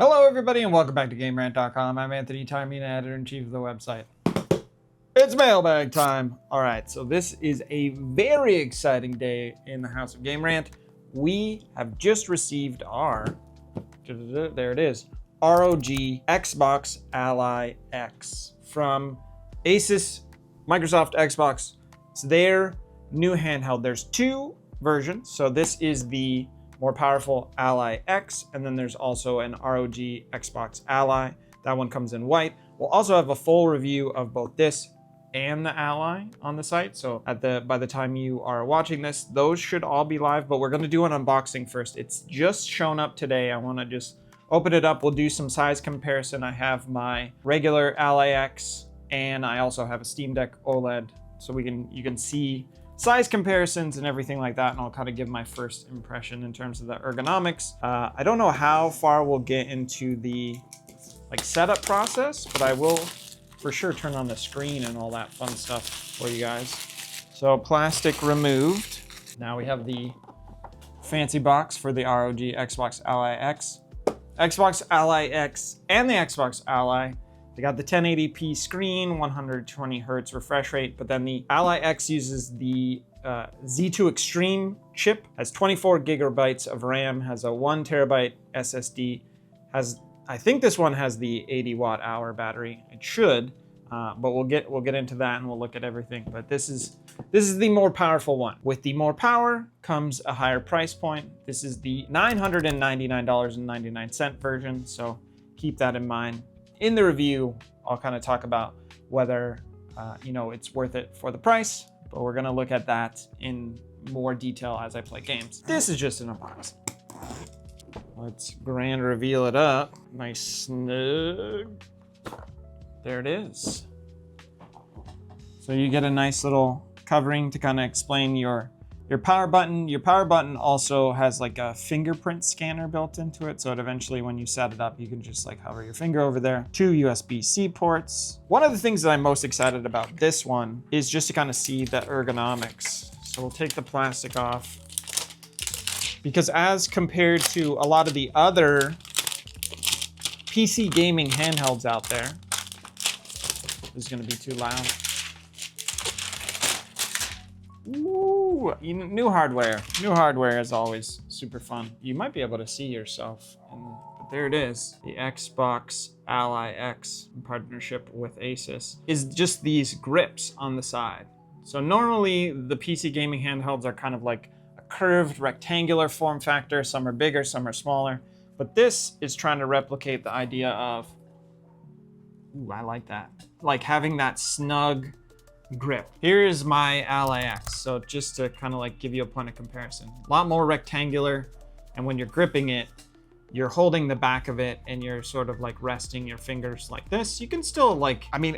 Hello everybody and welcome back to GameRant.com. I'm Anthony, Taormina, editor-in-chief of the website. It's mailbag time. All right, so this is a very exciting day in the house of Game Rant. We have just received our, there it is, ROG Xbox Ally X from Asus, Microsoft Xbox. It's their new handheld. There's two versions. So this is the more powerful Ally X, and then there's also an ROG Xbox Ally. That one comes in white. We'll also have a full review of both this and the Ally on the site. So by the time you are watching this, those should all be live, but we're gonna do an unboxing first. It's just shown up today. I wanna just open it up. We'll do some size comparison. I have my regular Ally X, and I also have a Steam Deck OLED, so you can see size comparisons and everything like that, and I'll kind of give my first impression in terms of the ergonomics. I don't know how far we'll get into the setup process, but I will for sure turn on the screen and all that fun stuff for you guys. So plastic removed. Now we have the fancy box for the ROG Xbox Ally X. Xbox Ally X and the Xbox Ally, they got the 1080p screen, 120 hertz refresh rate, but then the Ally X uses the Z2 Extreme chip, has 24 gigabytes of RAM, has a 1 terabyte SSD, I think this one has the 80 watt hour battery. It should, but we'll get into that and we'll look at everything. But this is the more powerful one. With the more power comes a higher price point. This is the $999.99 version, so keep that in mind. In the review, I'll kind of talk about whether it's worth it for the price, but we're gonna look at that in more detail as I play games. This is just an unboxing. Let's grand reveal it up. Nice snug. There it is. So you get a nice little covering to kind of explain your power button. Your power button also has like a fingerprint scanner built into it. So eventually when you set it up, you can just hover your finger over there. 2 USB-C ports. One of the things that I'm most excited about this one is just to kind of see the ergonomics. So we'll take the plastic off, because as compared to a lot of the other PC gaming handhelds out there, this is gonna be too loud. Ooh, new hardware. New hardware is always super fun. You might be able to see yourself, but there it is. The Xbox Ally X in partnership with Asus is just these grips on the side. So normally the PC gaming handhelds are kind of like a curved rectangular form factor. Some are bigger, some are smaller, but this is trying to replicate the idea of, ooh, I like that. Like having that snug grip. Here is my Ally X. So just to kind of give you a point of comparison, a lot more rectangular. And when you're gripping it, you're holding the back of it and you're sort of resting your fingers like this. You can still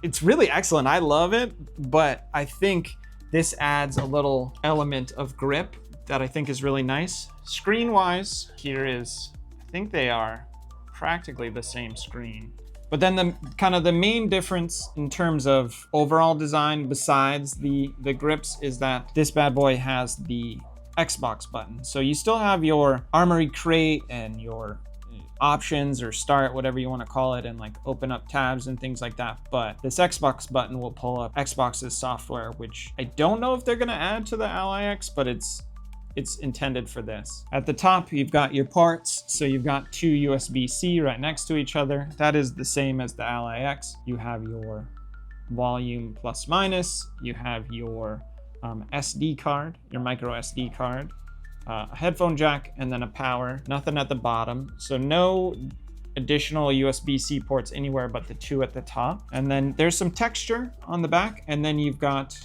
it's really excellent. I love it, but I think this adds a little element of grip that I think is really nice. Screen wise, here is, I think they are practically the same screen. But then the main difference in terms of overall design besides the grips is that this bad boy has the Xbox button. So you still have your armory crate and your options or start, whatever you want to call it, and open up tabs and things like that. But this Xbox button will pull up Xbox's software, which I don't know if they're going to add to the Ally X, but it's intended for this. At the top, you've got your ports. So you've got 2 USB-C right next to each other. That is the same as the Ally X. You have your volume plus minus. You have your SD card, your micro SD card, a headphone jack, and then a power. Nothing at the bottom. So no additional USB-C ports anywhere but the 2 at the top. And then there's some texture on the back. And then you've got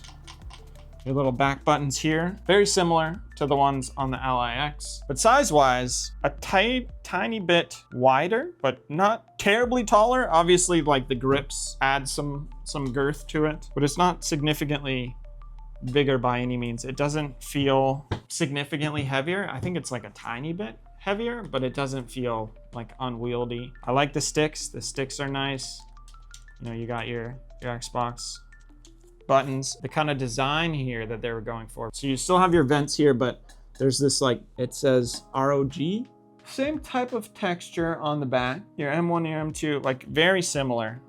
your little back buttons here, very similar to the ones on the Ally X, but size-wise, a tiny bit wider, but not terribly taller. Obviously, the grips add some girth to it, but it's not significantly bigger by any means. It doesn't feel significantly heavier. I think it's a tiny bit heavier, but it doesn't feel unwieldy. I like the sticks. The sticks are nice. You got your Xbox buttons, the kind of design here that they were going for. So you still have your vents here, but there's this it says ROG Same type of texture on the back. Your M1, your M2, like very similar.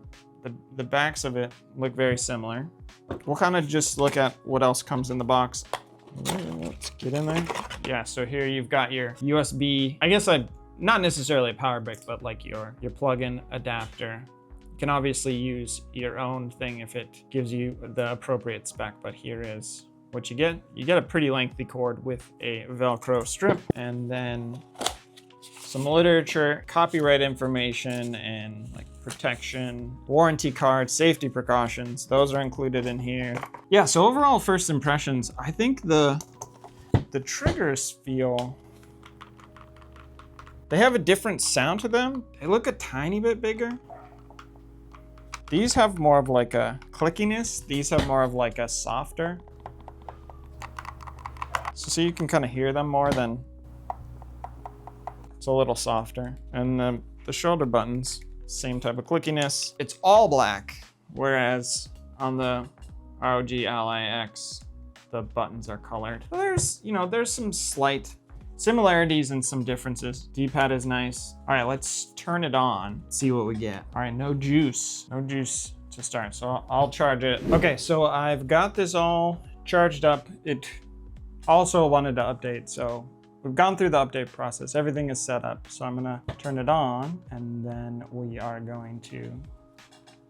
The backs of it look very similar. We'll kind of just look at what else comes in the box. Let's get in there. Yeah, so here you've got your USB, I guess not necessarily a power brick, but like your plug-in adapter. You can obviously use your own thing if it gives you the appropriate spec, but here is what you get. You get a pretty lengthy cord with a Velcro strip, and then some literature, copyright information, and like protection, warranty card, safety precautions. Those are included in here. Yeah, so overall first impressions, I think the triggers feel, they have a different sound to them. They look a tiny bit bigger. These have more of like a clickiness. These have more of like a softer. So you can kind of hear them more than, it's a little softer. And the shoulder buttons, same type of clickiness. It's all black, whereas on the ROG Ally X, the buttons are colored. So there's some slight similarities and some differences. D-pad is nice. All right, let's turn it on, see what we get. All right, no juice to start, so I'll charge it. Okay, so I've got this all charged up. It also wanted to update, so we've gone through the update process. Everything is set up. So I'm gonna turn it on, and then we are going to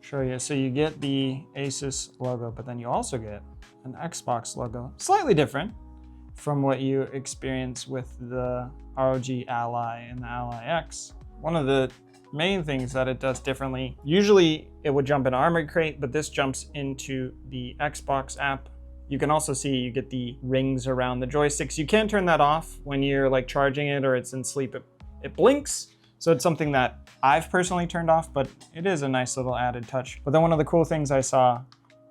show you. So you get the Asus logo, but then you also get an Xbox logo. Slightly different from what you experience with the ROG Ally and the Ally X. One of the main things that it does differently, usually it would jump in Armory Crate, but this jumps into the Xbox app. You can also see you get the rings around the joysticks. You can turn that off when you're like charging it or it's in sleep. It blinks. So it's something that I've personally turned off, but it is a nice little added touch. But then one of the cool things I saw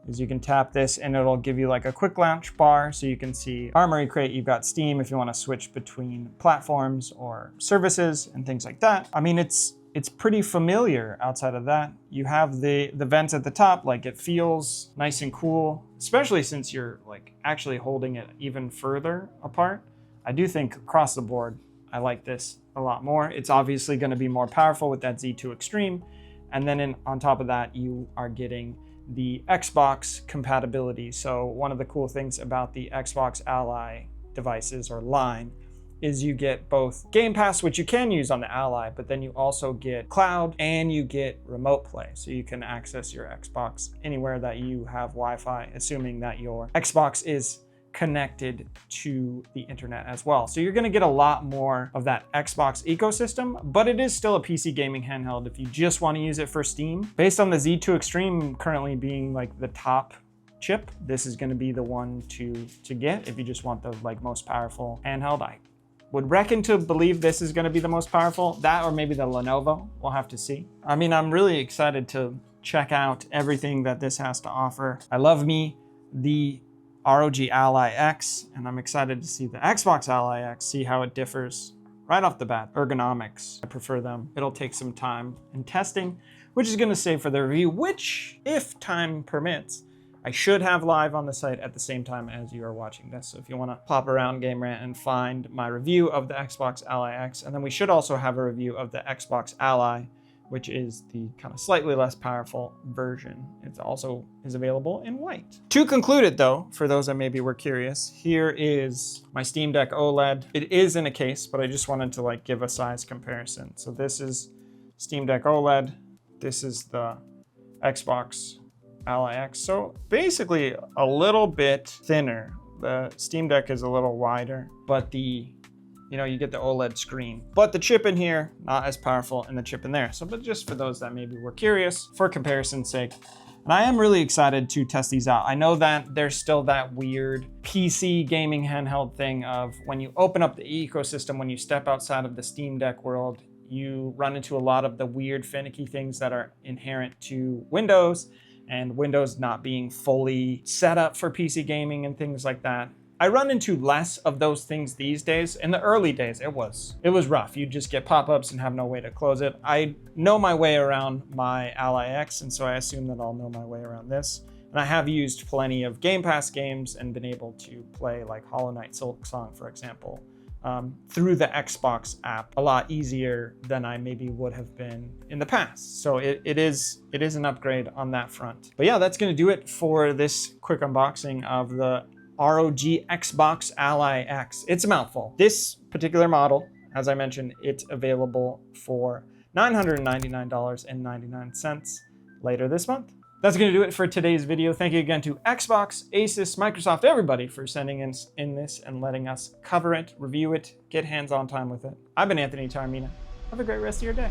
is you can tap this and it'll give you like a quick launch bar. So you can see Armory Crate, you've got Steam if you want to switch between platforms or services and things like that. I mean, it's pretty familiar outside of that. You have the vents at the top, like it feels nice and cool, especially since you're like actually holding it even further apart. I do think across the board, I like this a lot more. It's obviously gonna be more powerful with that Z2 Extreme. And then on top of that, you are getting the Xbox compatibility. So one of the cool things about the Xbox Ally devices or line is you get both Game Pass, which you can use on the Ally, but then you also get cloud and you get remote play. So you can access your Xbox anywhere that you have Wi-Fi, assuming that your Xbox is connected to the internet as well. So you're gonna get a lot more of that Xbox ecosystem, but it is still a PC gaming handheld if you just wanna use it for Steam. Based on the Z2 Extreme currently being like the top chip, this is gonna be the one to get if you just want the like most powerful handheld. I would reckon to believe this is gonna be the most powerful, that or maybe the Lenovo, we'll have to see. I mean, I'm really excited to check out everything that this has to offer. I love me the ROG Ally X, and I'm excited to see the Xbox Ally X, see how it differs right off the bat. Ergonomics, I prefer them. It'll take some time in testing, which is gonna save for the review, which, if time permits, I should have live on the site at the same time as you are watching this. So if you wanna pop around Game Rant and find my review of the Xbox Ally X, and then we should also have a review of the Xbox Ally, which is the kind of slightly less powerful version. It also is available in white. To conclude it though, for those that maybe were curious, here is my Steam Deck OLED. It is in a case, but I just wanted to like give a size comparison. So this is Steam Deck OLED. This is the Xbox Ally X. So basically a little bit thinner. The Steam Deck is a little wider, but you get the OLED screen. But the chip in here, not as powerful in the chip in there. So, but just for those that maybe were curious, for comparison's sake. And I am really excited to test these out. I know that there's still that weird PC gaming handheld thing of when you open up the ecosystem, when you step outside of the Steam Deck world, you run into a lot of the weird finicky things that are inherent to Windows and Windows not being fully set up for PC gaming and things like that. I run into less of those things these days. In the early days, it was rough. You'd just get pop-ups and have no way to close it. I know my way around my Ally X, and so I assume that I'll know my way around this. And I have used plenty of Game Pass games and been able to play like Hollow Knight Silksong, for example, through the Xbox app a lot easier than I maybe would have been in the past. So it is an upgrade on that front. But yeah, that's going to do it for this quick unboxing of the ROG Xbox Ally X. It's a mouthful. This particular model, as I mentioned, it's available for $999.99 later this month. That's going to do it for today's video. Thank you again to Xbox, Asus, Microsoft, everybody for sending in this and letting us cover it, review it, get hands-on time with it. I've been Anthony Taormina. Have a great rest of your day.